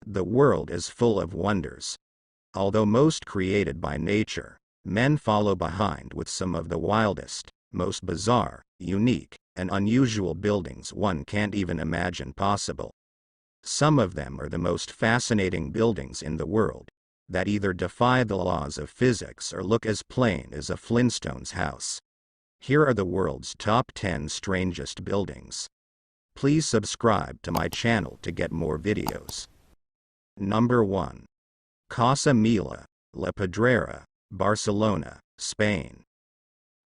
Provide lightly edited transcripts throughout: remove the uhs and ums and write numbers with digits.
The world is full of wonders. Although most created by nature, men follow behind with some of the wildest, most bizarre, unique, and unusual buildings one can't even imagine possible. Some of them are the most fascinating buildings in the world, that either defy the laws of physics or look as plain as a Flintstone's house. Here are the world's top 10 strangest buildings. Please subscribe to my channel to get more videos. Number 1. Casa Mila, La Pedrera, Barcelona, Spain.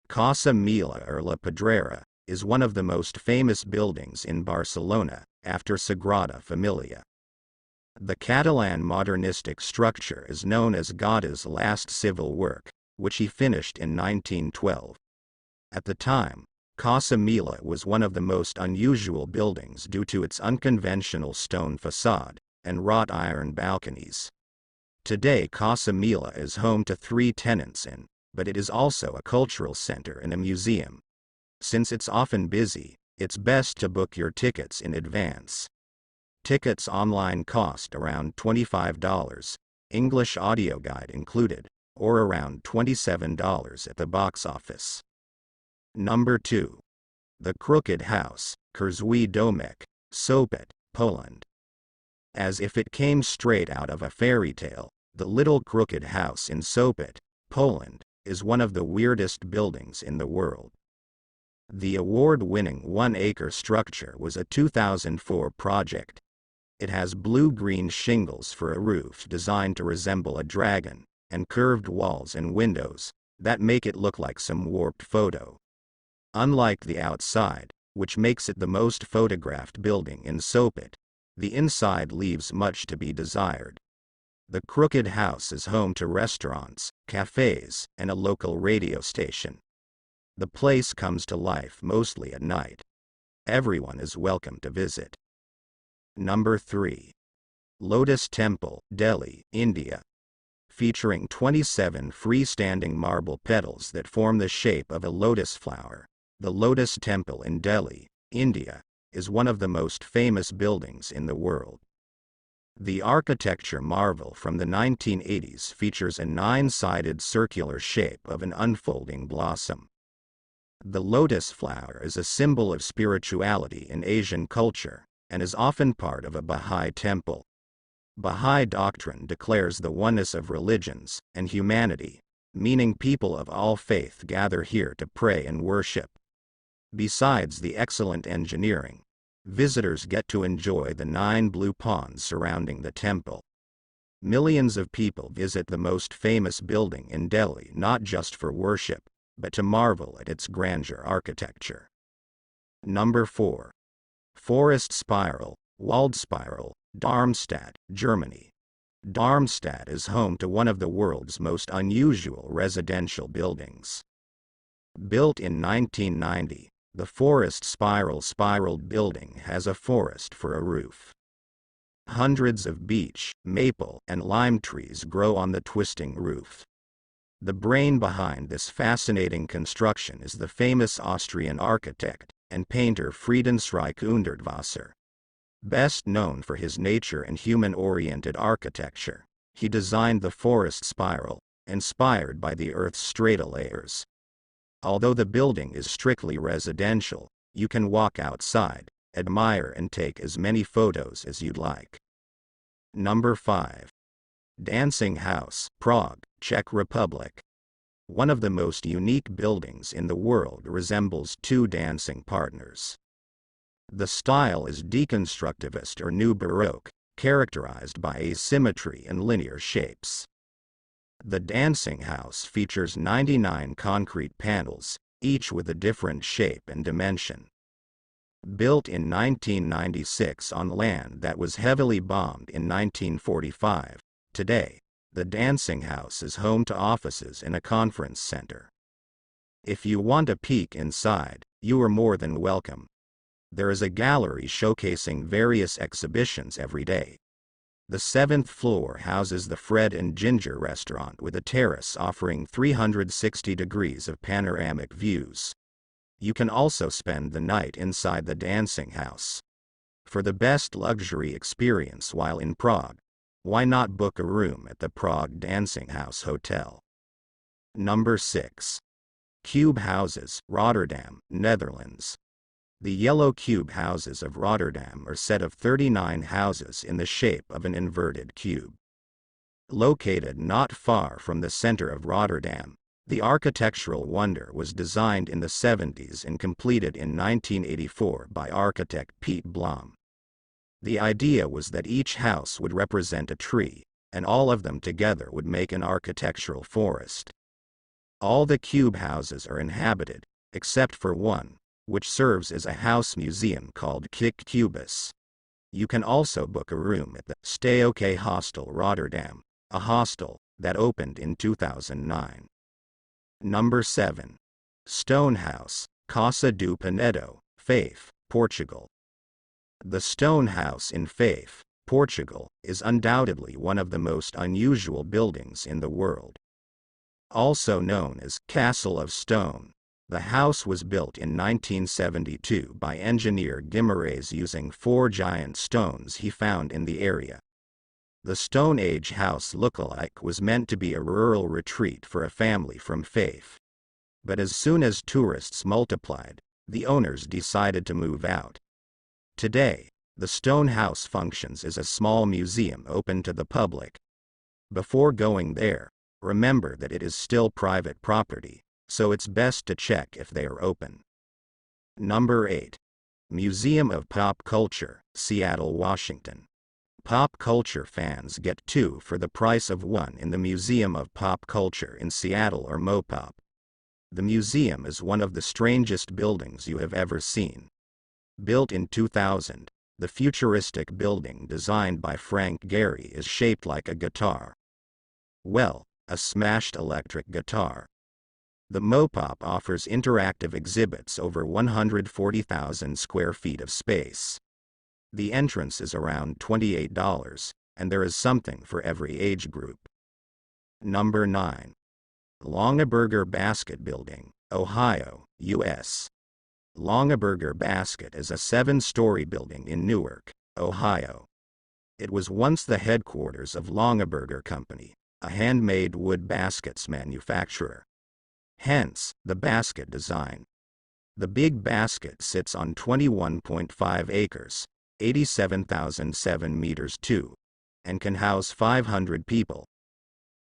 Casa Mila or La Pedrera is one of the most famous buildings in Barcelona, after Sagrada Familia. The Catalan modernistic structure is known as Gaudi's last civil work, which he finished in 1912. At the time, Casa Mila was one of the most unusual buildings due to its unconventional stone facade and wrought iron balconies. Today Casa Mila is home to 3 tenants but it is also a cultural center and a museum. Since it's often busy, it's best to book your tickets in advance. Tickets online cost around $25, English audio guide included, or around $27 at the box office. Number 2. The Crooked House, Krzywy Domek, Sopot, Poland. As if it came straight out of a fairy tale, the little crooked house in Sopot, Poland, is one of the weirdest buildings in the world. The award-winning 1-acre structure was a 2004 project. It has blue-green shingles for a roof designed to resemble a dragon, and curved walls and windows that make it look like some warped photo. Unlike the outside, which makes it the most photographed building in Sopot, the inside leaves much to be desired. The Crooked House is home to restaurants, cafes, and a local radio station. The place comes to life mostly at night. Everyone is welcome to visit. Number 3. Lotus Temple, Delhi, India. Featuring 27 freestanding marble petals that form the shape of a lotus flower, the Lotus Temple in Delhi, India, is one of the most famous buildings in the world. The architecture marvel from the 1980s features a 9-sided circular shape of an unfolding blossom. The lotus flower is a symbol of spirituality in Asian culture, and is often part of a Baha'i temple. Baha'i doctrine declares the oneness of religions and humanity, meaning people of all faith gather here to pray and worship. Besides the excellent engineering, visitors get to enjoy the 9 blue ponds surrounding the temple. Millions of people visit the most famous building in Delhi not just for worship, but to marvel at its grandeur architecture. Number 4. Forest Spiral, Waldspirale, Darmstadt, Germany. Darmstadt is home to one of the world's most unusual residential buildings. Built in 1990, the Forest spiraled building has a forest for a roof. Hundreds of beech, maple, and lime trees grow on the twisting roof. The brain behind this fascinating construction is the famous Austrian architect and painter Friedensreich Hundertwasser. Best known for his nature and human-oriented architecture, he designed the forest spiral, inspired by the Earth's stratolayers. Although the building is strictly residential, you can walk outside, admire and take as many photos as you'd like. Number 5. Dancing House, Prague, Czech Republic. One of the most unique buildings in the world resembles 2 dancing partners. The style is deconstructivist or New Baroque, characterized by asymmetry and linear shapes. The dancing house features 99 concrete panels, each with a different shape and dimension. Built in 1996 on land that was heavily bombed in 1945, today, the dancing house is home to offices and a conference center. If you want a peek inside, you are more than welcome. There is a gallery showcasing various exhibitions every day. The 7th floor houses the Fred and Ginger restaurant with a terrace offering 360 degrees of panoramic views. You can also spend the night inside the dancing house. For the best luxury experience while in Prague, Why not book a room at the Prague Dancing House Hotel? Number 6. Cube Houses, Rotterdam, Netherlands. The yellow cube houses of Rotterdam are a set of 39 houses in the shape of an inverted cube. Located not far from the center of Rotterdam, the architectural wonder was designed in the 70s and completed in 1984 by architect Piet Blom. The idea was that each house would represent a tree, and all of them together would make an architectural forest. All the cube houses are inhabited, except for one, which serves as a house museum called Kik Cubus. You can also book a room at the Stay OK Hostel Rotterdam, a hostel that opened in 2009. Number 7. Stone House, Casa do Penedo, Fafe, Portugal. The Stone House in Fafe, Portugal, is undoubtedly one of the most unusual buildings in the world. Also known as Castle of Stone, the house was built in 1972 by engineer Guimarães using 4 giant stones he found in the area. The Stone Age house look-alike was meant to be a rural retreat for a family from Fafe. But as soon as tourists multiplied, the owners decided to move out. Today, the stone house functions as a small museum open to the public. Before going there, remember that it is still private property, so it's best to check if they are open. Number 8. Museum of Pop Culture, Seattle, Washington. Pop culture fans get 2 for the price of 1 in the Museum of Pop Culture in Seattle or Mopop. The museum is one of the strangest buildings you have ever seen. Built in 2000, the futuristic building designed by Frank Gehry is shaped like a guitar. Well, a smashed electric guitar. The Mopop offers interactive exhibits over 140,000 square feet of space. The entrance is around $28, and there is something for every age group. Number 9. Longaberger Basket Building, Ohio, U.S. Longaberger Basket is a 7-story building in Newark, Ohio. It was once the headquarters of Longaberger Company, a handmade wood baskets manufacturer. Hence, the basket design. The big basket sits on 21.5 acres, 87,007 meters (2), and can house 500 people.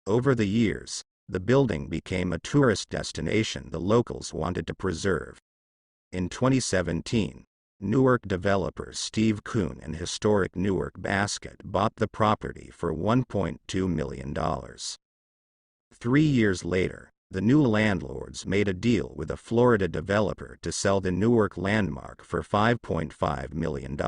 Over the years, the building became a tourist destination the locals wanted to preserve. In 2017, Newark developer Steve Kuhn and historic Newark Basket bought the property for $1.2 million. 3 years later, the new landlords made a deal with a Florida developer to sell the Newark landmark for $5.5 million.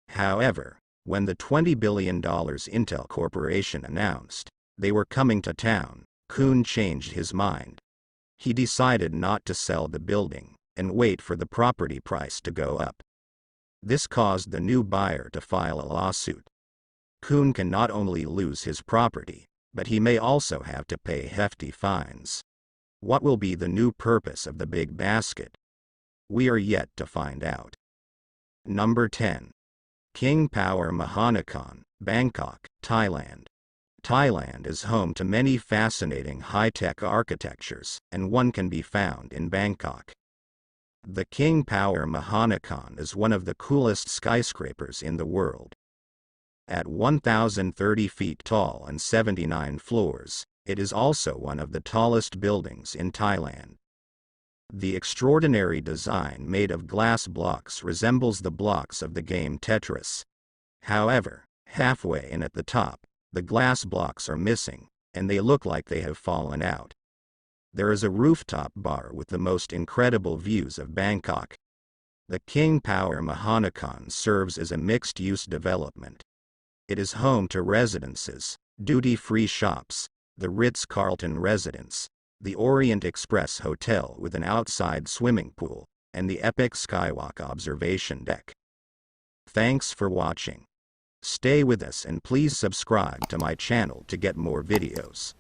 However, when the $20 billion Intel Corporation announced they were coming to town, Kuhn changed his mind. He decided not to sell the building and wait for the property price to go up. This caused the new buyer to file a lawsuit. Kuhn can not only lose his property, but he may also have to pay hefty fines. What will be the new purpose of the big basket? We are yet to find out. Number 10. King Power Mahanakhon, Bangkok, Thailand. Thailand is home to many fascinating high-tech architectures, and one can be found in Bangkok. The King Power Mahanakhon is one of the coolest skyscrapers in the world. At 1,030 feet tall and 79 floors, it is also one of the tallest buildings in Thailand. The extraordinary design made of glass blocks resembles the blocks of the game Tetris. However, halfway in at the top, the glass blocks are missing, and they look like they have fallen out. There is a rooftop bar with the most incredible views of Bangkok. The King Power Mahanakhon serves as a mixed-use development. It is home to residences, duty-free shops, the Ritz-Carlton Residence, the Orient Express Hotel with an outside swimming pool, and the epic Skywalk observation deck. Thanks for watching. Stay with us and please subscribe to my channel to get more videos.